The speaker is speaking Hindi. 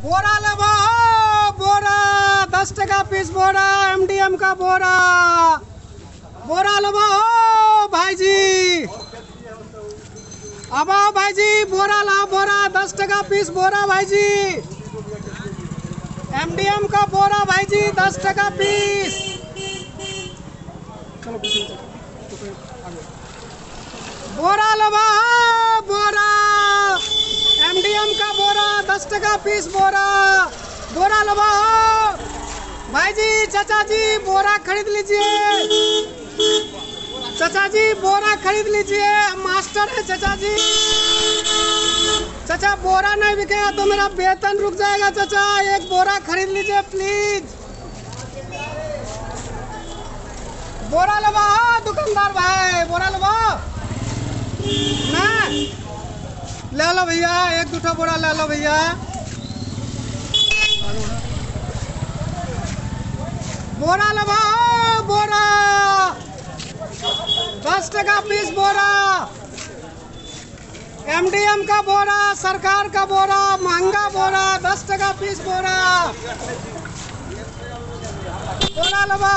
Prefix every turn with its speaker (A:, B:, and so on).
A: बोरा लबा बोरा 10 टका पीस बोरा एमडीएम का बोरा। बोरा लबा हो भाईजी, अब आओ भाईजी, बोरा लाओ बोरा 10 टका पीस बोरा भाईजी। एमडीएम का बोरा भाईजी 10 टका पीस। बोरा लबा बोरा एमडीएम का बोरा 10 टका पीस बोरा। बोरा लबा भाईजी, चाचा जी बोरा खरीद लीजिए। चाचा जी बोरा खरीद लीजिए, मास्टर है चाचा जी। चाचा बोरा नहीं बिकेगा तो मेरा वेतन रुक जाएगा। चाचा एक बोरा खरीद लीजिए प्लीज। बोरा लबा दुकानदार भाई, बोरा लबा ना, ले लो भैया, एक दूठा बोरा ले लो भैया। बोरा लबा बोरा 10 टका पीस बोरा। एमडीएम का बोरा, सरकार का बोरा, महंगा बोरा 10 टका पीस बोरा। बोरा लबा